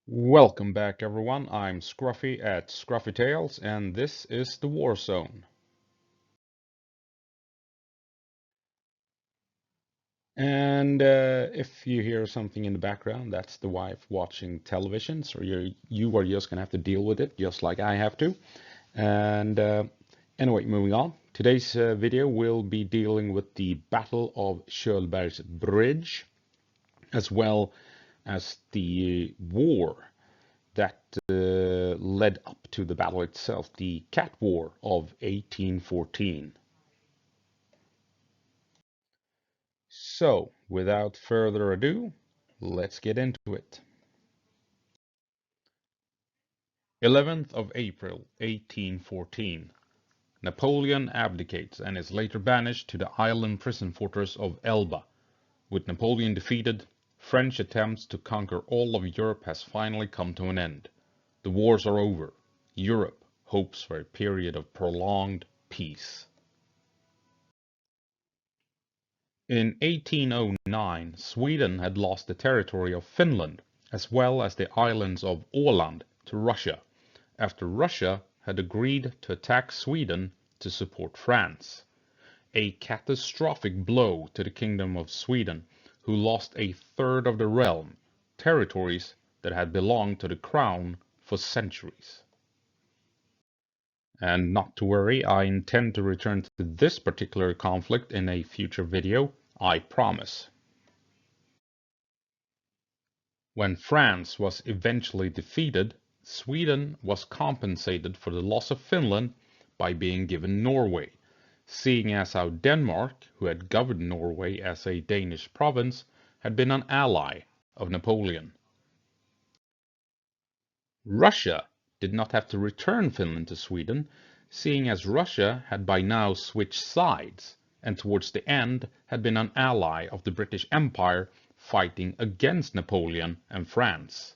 Welcome back everyone, I'm Scruffy at Scruffy Tales and this is the War Zone. And if you hear something in the background, that's the wife watching television, so you are just gonna have to deal with it, just like I have to. And anyway, moving on. Today's video will be dealing with the Battle of Kjölberg Bridge, as well as the war that led up to the battle itself, the Cat War of 1814. So, without further ado, let's get into it. 11th of April, 1814. Napoleon abdicates and is later banished to the island prison fortress of Elba. With Napoleon defeated, French attempts to conquer all of Europe has finally come to an end. The wars are over. Europe hopes for a period of prolonged peace. In 1809, Sweden had lost the territory of Finland, as well as the islands of Åland, to Russia, after Russia had agreed to attack Sweden to support France. A catastrophic blow to the Kingdom of Sweden, who lost a third of the realm, territories that had belonged to the crown for centuries. And not to worry, I intend to return to this particular conflict in a future video, I promise. When France was eventually defeated, Sweden was compensated for the loss of Finland by being given Norway, seeing as how Denmark, who had governed Norway as a Danish province, had been an ally of Napoleon. Russia did not have to return Finland to Sweden, seeing as Russia had by now switched sides, and towards the end had been an ally of the British Empire fighting against Napoleon and France.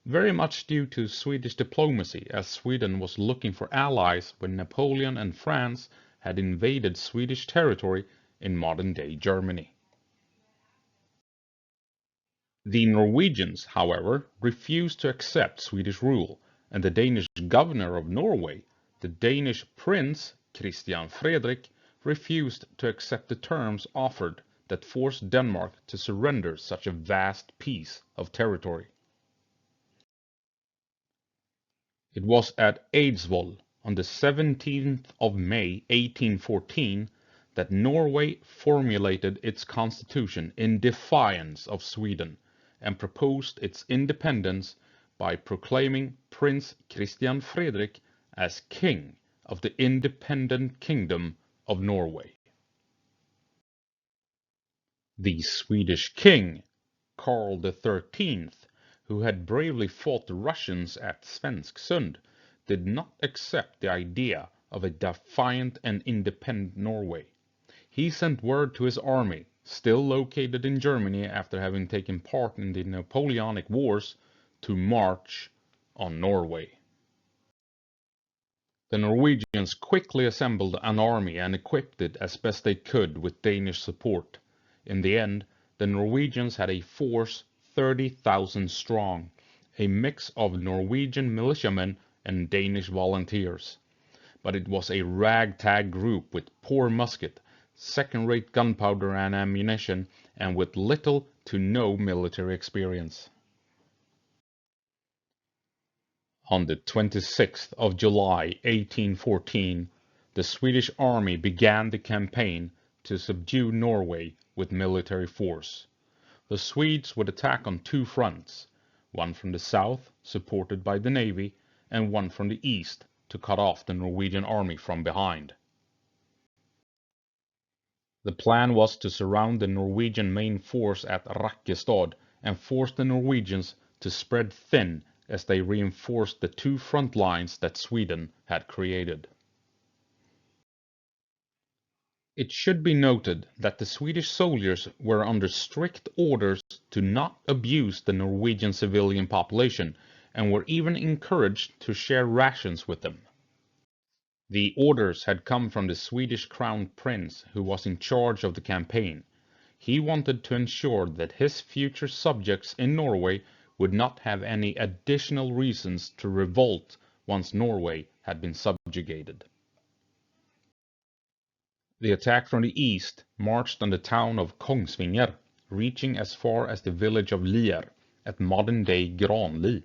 Very much due to Swedish diplomacy, as Sweden was looking for allies when Napoleon and France had invaded Swedish territory in modern-day Germany. The Norwegians, however, refused to accept Swedish rule, and the Danish governor of Norway, the Danish prince Christian Fredrik, refused to accept the terms offered that forced Denmark to surrender such a vast piece of territory. It was at Eidsvoll on the 17th of May 1814 that Norway formulated its constitution in defiance of Sweden and proposed its independence by proclaiming Prince Christian Fredrik as king of the independent kingdom of Norway. The Swedish king, Karl XIII, who had bravely fought the Russians at Svensksund, did not accept the idea of a defiant and independent Norway. He sent word to his army, still located in Germany after having taken part in the Napoleonic Wars, to march on Norway. The Norwegians quickly assembled an army and equipped it as best they could with Danish support. In the end, the Norwegians had a force 30,000 strong, a mix of Norwegian militiamen and Danish volunteers. But it was a ragtag group with poor musket, second-rate gunpowder and ammunition, and with little to no military experience. On the 26th of July 1814, the Swedish army began the campaign to subdue Norway with military force. The Swedes would attack on two fronts, one from the south, supported by the navy, and one from the east, to cut off the Norwegian army from behind. The plan was to surround the Norwegian main force at Rakkestad and force the Norwegians to spread thin as they reinforced the two front lines that Sweden had created. It should be noted that the Swedish soldiers were under strict orders to not abuse the Norwegian civilian population and were even encouraged to share rations with them. The orders had come from the Swedish crown prince who was in charge of the campaign. He wanted to ensure that his future subjects in Norway would not have any additional reasons to revolt once Norway had been subjugated. The attack from the east marched on the town of Kongsvinger, reaching as far as the village of Lier at modern-day Granli,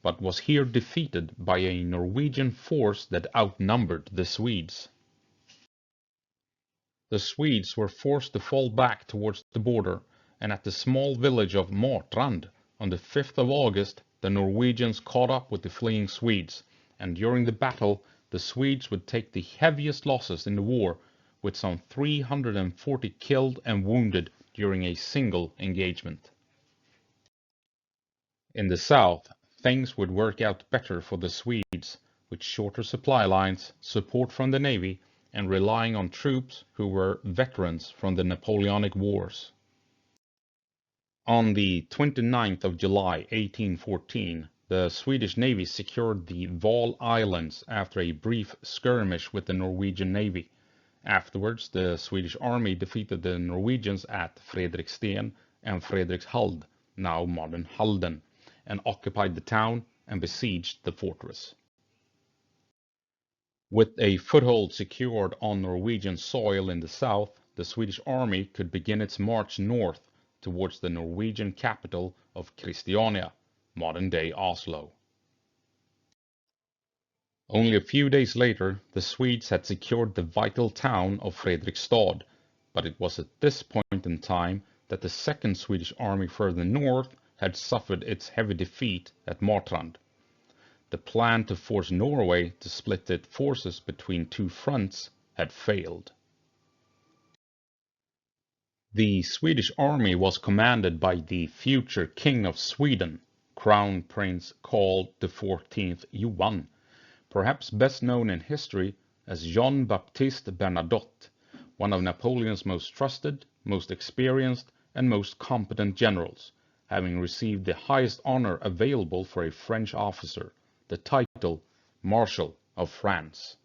but was here defeated by a Norwegian force that outnumbered the Swedes. The Swedes were forced to fall back towards the border, and at the small village of Martrand, on the 5th of August, the Norwegians caught up with the fleeing Swedes, and during the battle the Swedes would take the heaviest losses in the war, with some 340 killed and wounded during a single engagement. In the south, things would work out better for the Swedes, with shorter supply lines, support from the navy, and relying on troops who were veterans from the Napoleonic Wars. On the 29th of July 1814, the Swedish Navy secured the Val Islands after a brief skirmish with the Norwegian Navy. Afterwards, the Swedish army defeated the Norwegians at Fredriksten and Fredrikshald, now modern Halden, and occupied the town and besieged the fortress. With a foothold secured on Norwegian soil in the south, the Swedish army could begin its march north towards the Norwegian capital of Christiania, modern-day Oslo. Only a few days later, the Swedes had secured the vital town of Fredrikstad, but it was at this point in time that the second Swedish army further north had suffered its heavy defeat at Martrand. The plan to force Norway to split its forces between two fronts had failed. The Swedish army was commanded by the future King of Sweden, Crown Prince Carl XIV Johan, perhaps best known in history as John Baptiste Bernadotte, one of Napoleon's most trusted, most experienced, and most competent generals, having received the highest honor available for a French officer, the title Marshal of France.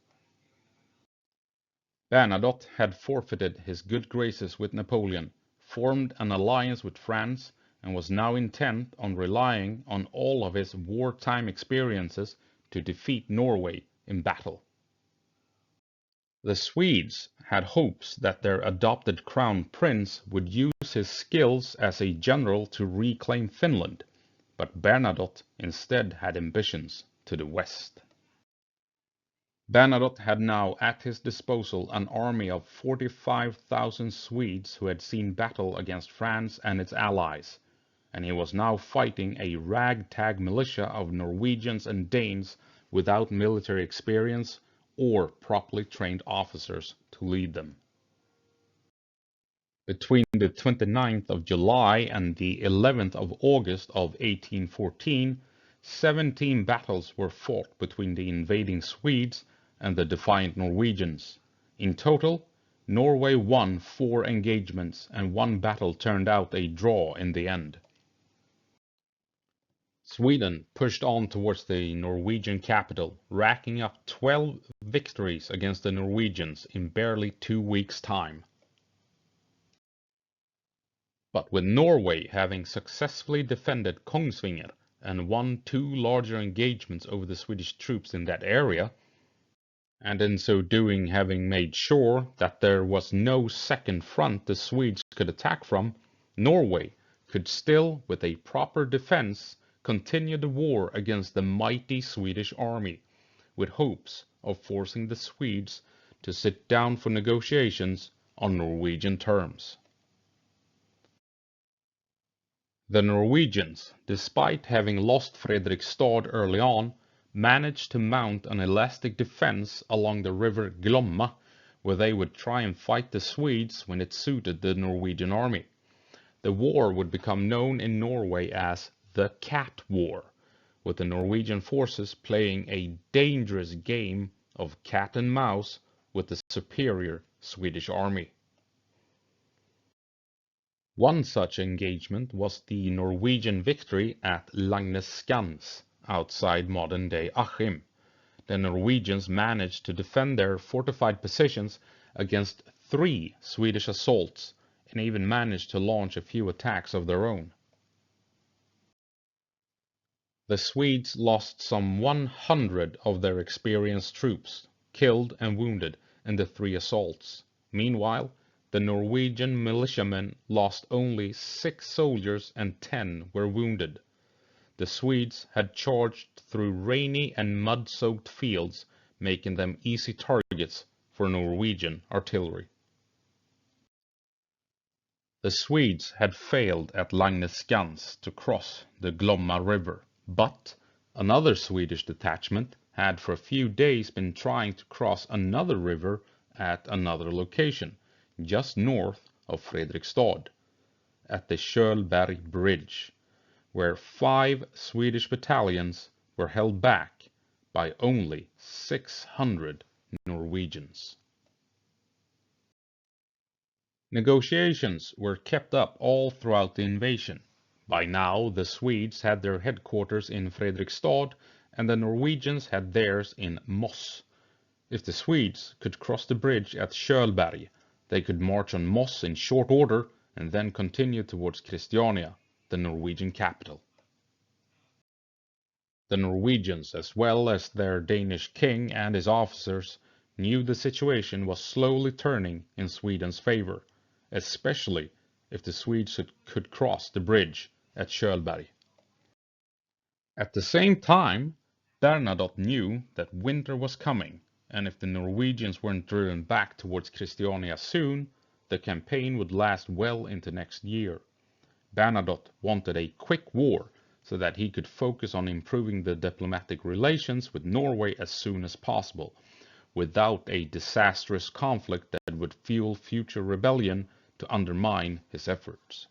Bernadotte had forfeited his good graces with Napoleon, formed an alliance with France, and was now intent on relying on all of his wartime experiences to defeat Norway in battle. The Swedes had hopes that their adopted crown prince would use his skills as a general to reclaim Finland, but Bernadotte instead had ambitions to the west. Bernadotte had now at his disposal an army of 45,000 Swedes who had seen battle against France and its allies, and he was now fighting a ragtag militia of Norwegians and Danes without military experience or properly trained officers to lead them. Between the 29th of July and the 11th of August of 1814, 17 battles were fought between the invading Swedes and the defiant Norwegians. In total, Norway won 4 engagements, and one battle turned out a draw in the end. Sweden pushed on towards the Norwegian capital, racking up 12 victories against the Norwegians in barely 2 weeks' time. But with Norway having successfully defended Kongsvinger and won 2 larger engagements over the Swedish troops in that area, and in so doing having made sure that there was no second front the Swedes could attack from, Norway could still, with a proper defense, continue the war against the mighty Swedish army, with hopes of forcing the Swedes to sit down for negotiations on Norwegian terms. The Norwegians, despite having lost Fredrikstad early on, managed to mount an elastic defense along the river Glomma, where they would try and fight the Swedes when it suited the Norwegian army. The war would become known in Norway as the Cat War, with the Norwegian forces playing a dangerous game of cat and mouse with the superior Swedish army. One such engagement was the Norwegian victory at Langnesskans, outside modern-day Achim. The Norwegians managed to defend their fortified positions against 3 Swedish assaults, and even managed to launch a few attacks of their own. The Swedes lost some 100 of their experienced troops, killed and wounded, in the 3 assaults. Meanwhile, the Norwegian militiamen lost only 6 soldiers and 10 were wounded. The Swedes had charged through rainy and mud-soaked fields, making them easy targets for Norwegian artillery. The Swedes had failed at Lagnesskans to cross the Glomma River, but another Swedish detachment had for a few days been trying to cross another river at another location, just north of Fredrikstad, at the Kjölberg Bridge, where 5 Swedish battalions were held back by only 600 Norwegians. Negotiations were kept up all throughout the invasion. By now, the Swedes had their headquarters in Fredrikstad and the Norwegians had theirs in Moss. If the Swedes could cross the bridge at Kjölberg, they could march on Moss in short order and then continue towards Christiania, the Norwegian capital. The Norwegians, as well as their Danish king and his officers, knew the situation was slowly turning in Sweden's favor, especially if the Swedes could cross the bridge at Kjölberg. At the same time, Bernadotte knew that winter was coming, and if the Norwegians weren't driven back towards Christiania soon, the campaign would last well into next year. Bernadotte wanted a quick war so that he could focus on improving the diplomatic relations with Norway as soon as possible, without a disastrous conflict that would fuel future rebellion to undermine his efforts.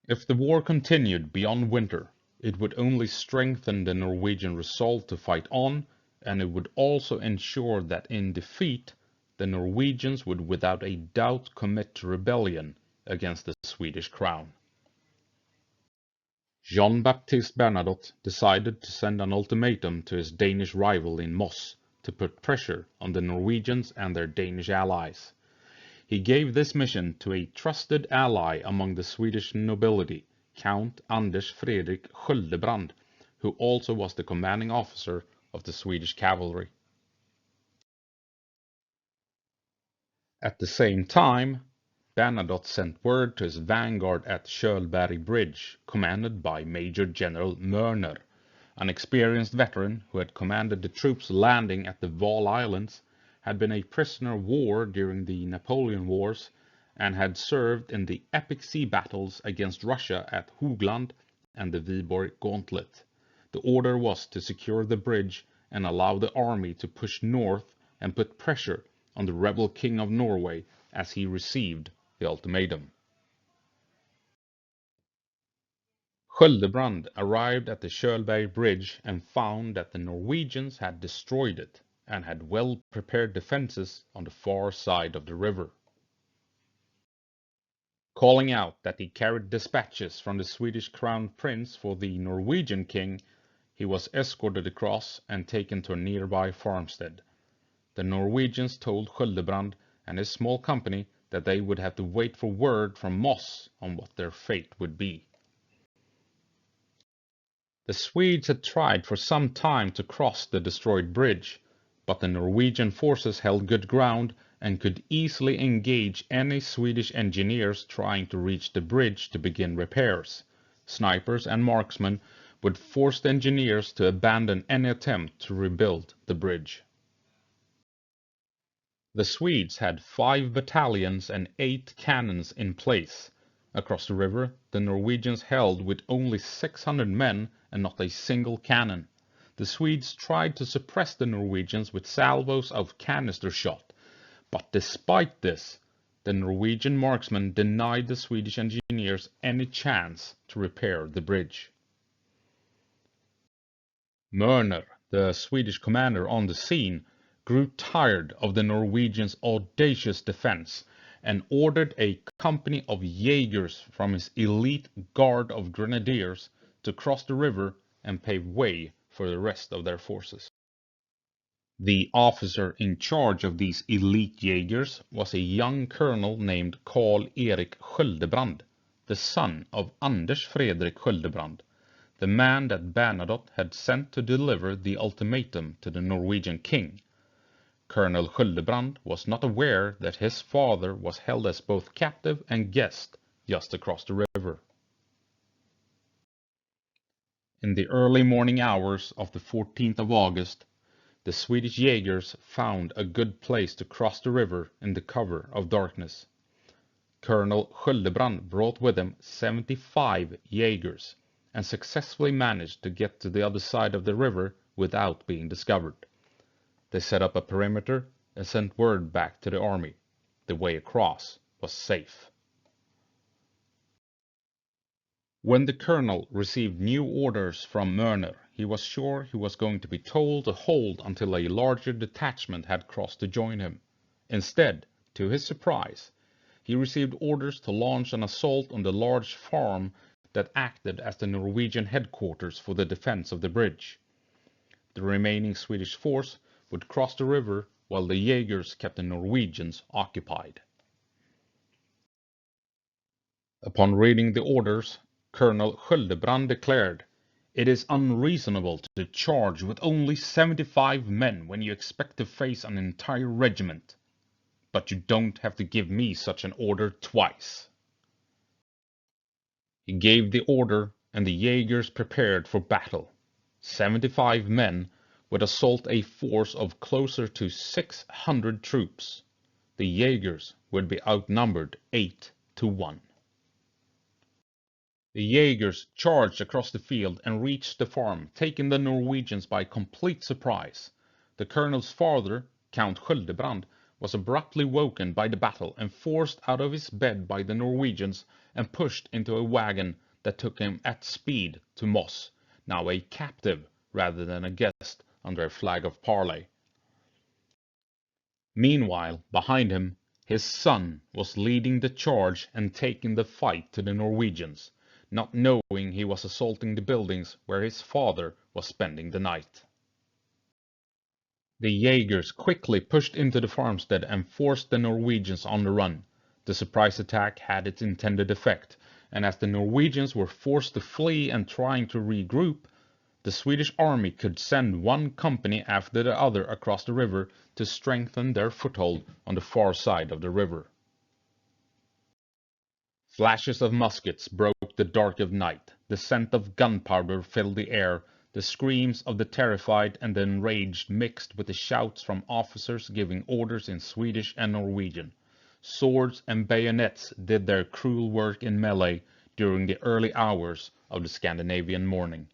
If the war continued beyond winter, it would only strengthen the Norwegian resolve to fight on, and it would also ensure that in defeat, the Norwegians would without a doubt commit to rebellion against the Swedish crown. Jean-Baptiste Bernadotte decided to send an ultimatum to his Danish rival in Moss to put pressure on the Norwegians and their Danish allies. He gave this mission to a trusted ally among the Swedish nobility, Count Anders Fredrik Skjöldebrand, who also was the commanding officer of the Swedish cavalry. At the same time, Bernadotte sent word to his vanguard at Kjölberg Bridge, commanded by Major General Mörner, an experienced veteran who had commanded the troops landing at the Val Islands, had been a prisoner of war during the Napoleon Wars, and had served in the epic sea battles against Russia at Hoogland and the Viborg Gauntlet. The order was to secure the bridge and allow the army to push north and put pressure on the rebel king of Norway as he received the ultimatum. Skjöldebrand arrived at the Kjölberg Bridge and found that the Norwegians had destroyed it and had well-prepared defenses on the far side of the river. Calling out that he carried dispatches from the Swedish crown prince for the Norwegian king, he was escorted across and taken to a nearby farmstead. The Norwegians told Skjöldebrand and his small company that they would have to wait for word from Moss on what their fate would be. The Swedes had tried for some time to cross the destroyed bridge, but the Norwegian forces held good ground and could easily engage any Swedish engineers trying to reach the bridge to begin repairs. Snipers and marksmen would force the engineers to abandon any attempt to rebuild the bridge. The Swedes had 5 battalions and 8 cannons in place. Across the river, the Norwegians held with only 600 men and not a single cannon. The Swedes tried to suppress the Norwegians with salvos of canister shot, but despite this, the Norwegian marksmen denied the Swedish engineers any chance to repair the bridge. Mörner, the Swedish commander on the scene, grew tired of the Norwegians' audacious defense and ordered a company of Jaegers from his elite guard of grenadiers to cross the river and pave way for the rest of their forces. The officer in charge of these elite Jaegers was a young colonel named Karl Erik Skjöldebrand, the son of Anders Fredrik Skjöldebrand, the man that Bernadotte had sent to deliver the ultimatum to the Norwegian king. Colonel Kjölberg was not aware that his father was held as both captive and guest just across the river. In the early morning hours of the 14th of August, the Swedish Jaegers found a good place to cross the river in the cover of darkness. Colonel Kjölberg brought with him 75 Jaegers and successfully managed to get to the other side of the river without being discovered. They set up a perimeter and sent word back to the army. The way across was safe. When the colonel received new orders from Mörner, he was sure he was going to be told to hold until a larger detachment had crossed to join him. Instead, to his surprise, he received orders to launch an assault on the large farm that acted as the Norwegian headquarters for the defense of the bridge. The remaining Swedish force would cross the river while the Jaegers kept the Norwegians occupied. Upon reading the orders, Colonel Kjölberg declared, "It is unreasonable to charge with only 75 men when you expect to face an entire regiment. But you don't have to give me such an order twice." He gave the order, and the Jaegers prepared for battle. 75 men would assault a force of closer to 600 troops. The Jaegers would be outnumbered 8-1. The Jaegers charged across the field and reached the farm, taking the Norwegians by complete surprise. The colonel's father, Count Kjölberg, was abruptly woken by the battle and forced out of his bed by the Norwegians and pushed into a wagon that took him at speed to Moss, now a captive rather than a guest under a flag of parley. Meanwhile, behind him, his son was leading the charge and taking the fight to the Norwegians, not knowing he was assaulting the buildings where his father was spending the night. The Jaegers quickly pushed into the farmstead and forced the Norwegians on the run. The surprise attack had its intended effect, and as the Norwegians were forced to flee and trying to regroup, the Swedish army could send one company after the other across the river to strengthen their foothold on the far side of the river. Flashes of muskets broke the dark of night, the scent of gunpowder filled the air, the screams of the terrified and the enraged mixed with the shouts from officers giving orders in Swedish and Norwegian. Swords and bayonets did their cruel work in melee during the early hours of the Scandinavian morning.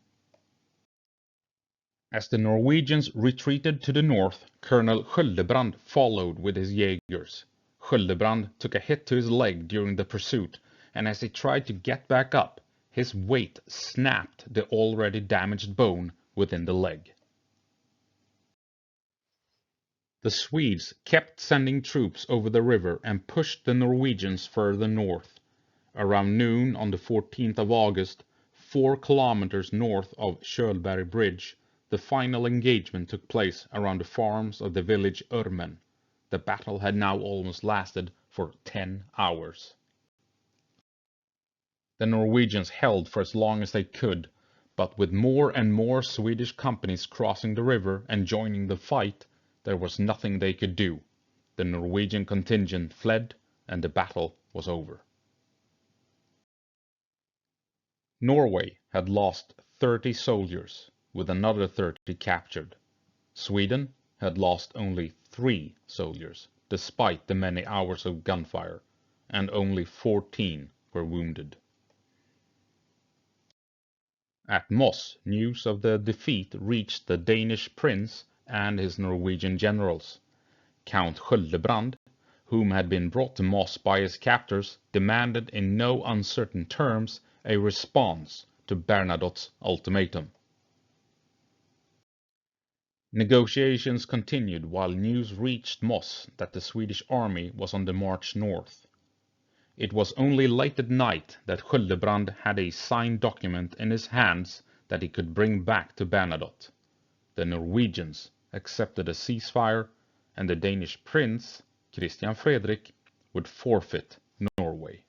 As the Norwegians retreated to the north, Colonel Kjölberg followed with his Jaegers. Kjölberg took a hit to his leg during the pursuit, and as he tried to get back up, his weight snapped the already damaged bone within the leg. The Swedes kept sending troops over the river and pushed the Norwegians further north. Around noon on the 14th of August, 4 kilometers north of Kjölberg Bridge, the final engagement took place around the farms of the village Örmen. The battle had now almost lasted for 10 hours. The Norwegians held for as long as they could, but with more and more Swedish companies crossing the river and joining the fight, there was nothing they could do. The Norwegian contingent fled, and the battle was over. Norway had lost 30 soldiers, with another 30 captured. Sweden had lost only 3 soldiers, despite the many hours of gunfire, and only 14 were wounded. At Moss, news of the defeat reached the Danish prince and his Norwegian generals. Count Kjölberg, whom had been brought to Moss by his captors, demanded in no uncertain terms a response to Bernadotte's ultimatum. Negotiations continued while news reached Moss that the Swedish army was on the march north. It was only late at night that Kjölberg had a signed document in his hands that he could bring back to Bernadotte. The Norwegians accepted a ceasefire, and the Danish prince, Christian Fredrik, would forfeit Norway.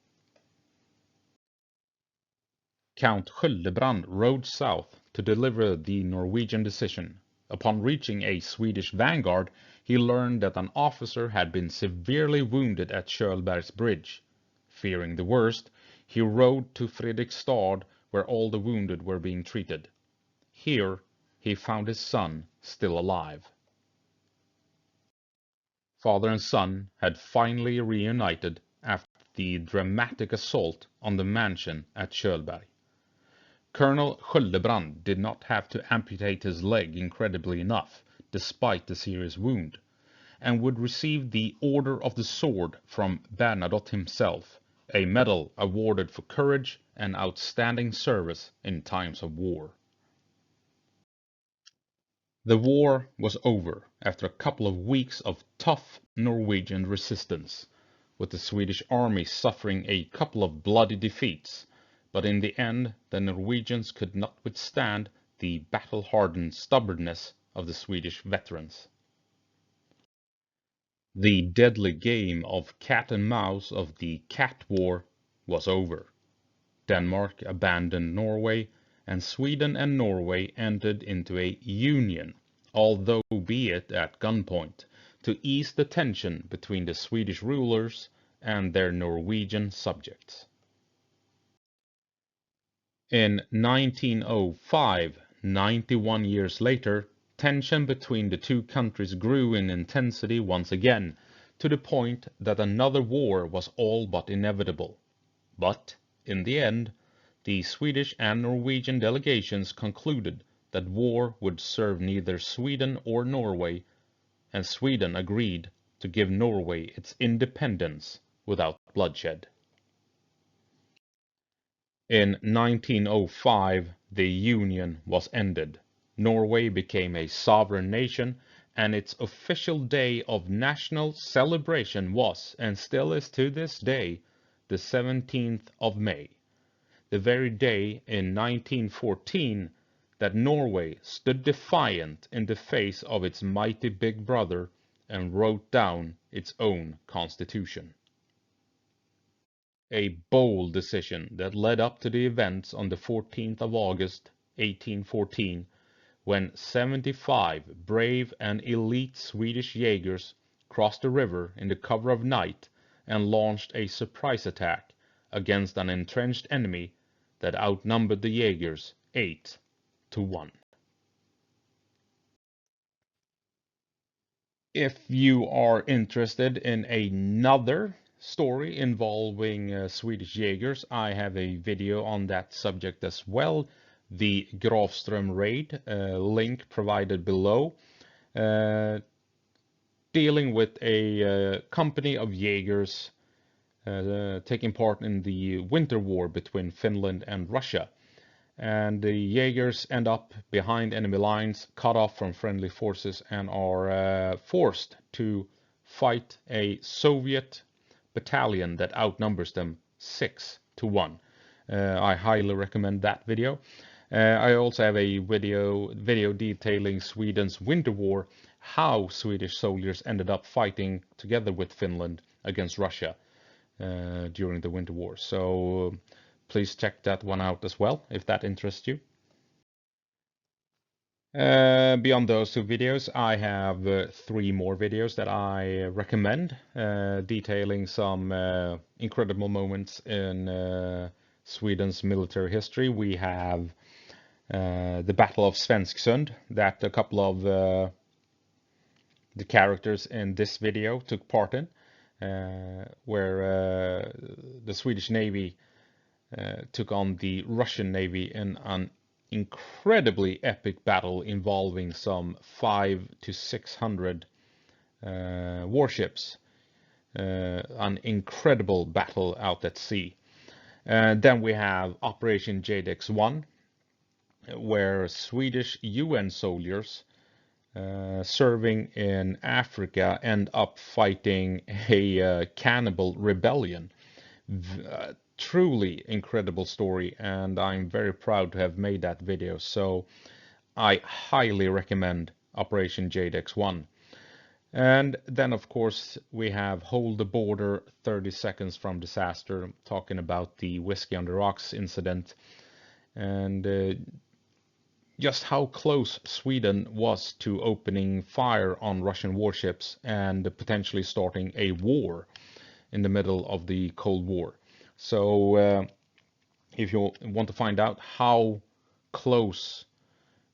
Count Kjölberg rode south to deliver the Norwegian decision. Upon reaching a Swedish vanguard, he learned that an officer had been severely wounded at Kjölberg Bridge. Fearing the worst, he rode to Fredrikstad, where all the wounded were being treated. Here, he found his son still alive. Father and son had finally reunited after the dramatic assault on the mansion at Kjölberg. Colonel Kjölberg did not have to amputate his leg incredibly enough, despite the serious wound, and would receive the Order of the Sword from Bernadotte himself, a medal awarded for courage and outstanding service in times of war. The war was over after a couple of weeks of tough Norwegian resistance, with the Swedish army suffering a couple of bloody defeats, but in the end the Norwegians could not withstand the battle-hardened stubbornness of the Swedish veterans. The deadly game of cat and mouse of the Cat War was over. Denmark abandoned Norway, and Sweden and Norway entered into a union, although be it at gunpoint, to ease the tension between the Swedish rulers and their Norwegian subjects. In 1905, 91 years later, tension between the two countries grew in intensity once again, to the point that another war was all but inevitable. But, in the end, the Swedish and Norwegian delegations concluded that war would serve neither Sweden or Norway, and Sweden agreed to give Norway its independence without bloodshed. In 1905, the union was ended. Norway became a sovereign nation, and its official day of national celebration was, and still is to this day, the 17th of May. The very day in 1914 that Norway stood defiant in the face of its mighty big brother and wrote down its own constitution. A bold decision that led up to the events on the 14th of August, 1814, when 75 brave and elite Swedish Jaegers crossed the river in the cover of night and launched a surprise attack against an entrenched enemy that outnumbered the Jaegers 8-1. If you are interested in another story involving Swedish Jaegers, I have a video on that subject as well. The Grafström raid, link provided below, dealing with a company of Jaegers taking part in the winter war between Finland and Russia. And the Jaegers end up behind enemy lines, cut off from friendly forces, and are forced to fight a Soviet battalion that outnumbers them 6-1. I highly recommend that video. I also have a video detailing Sweden's winter war, how Swedish soldiers ended up fighting together with Finland against Russia during the winter war. So please check that one out as well, if that interests you. Beyond those two videos, I have 3 more videos that I recommend, detailing some incredible moments in Sweden's military history. We have the Battle of Svensksund, that a couple of the characters in this video took part in, where the Swedish Navy took on the Russian Navy in an incredibly epic battle involving some 500 to 600 warships. An incredible battle out at sea. Then we have Operation Jadex 1, where Swedish UN soldiers serving in Africa end up fighting a cannibal rebellion. Truly incredible story, and I'm very proud to have made that video, so I highly recommend Operation Jadex 1. And then of course we have Hold the Border 30 Seconds from Disaster, talking about the Whiskey on the Rocks incident, and just how close Sweden was to opening fire on Russian warships and potentially starting a war in the middle of the Cold War. So if you want to find out how close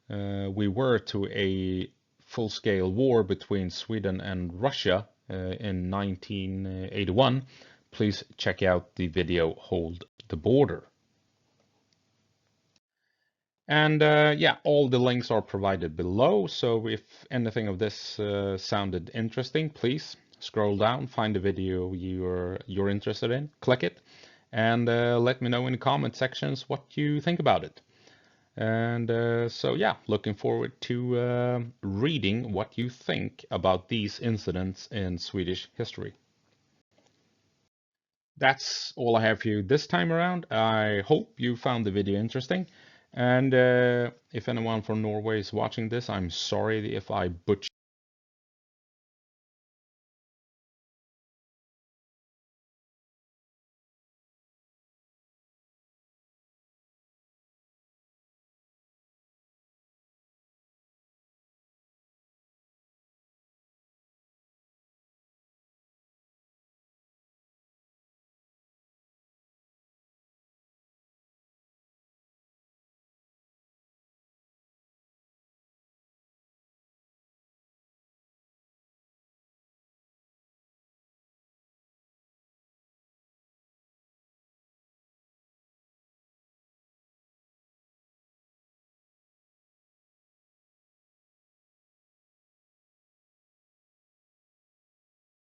we were to a full-scale war between Sweden and Russia in 1981, please check out the video Hold the Border. And yeah, all the links are provided below. So if anything of this sounded interesting, please scroll down, find the video you're interested in, click it, and let me know in the comment sections what you think about it. And so yeah, looking forward to reading what you think about these incidents in Swedish history. That's all I have for you this time around. I hope you found the video interesting. And if anyone from Norway is watching this, I'm sorry if I butchered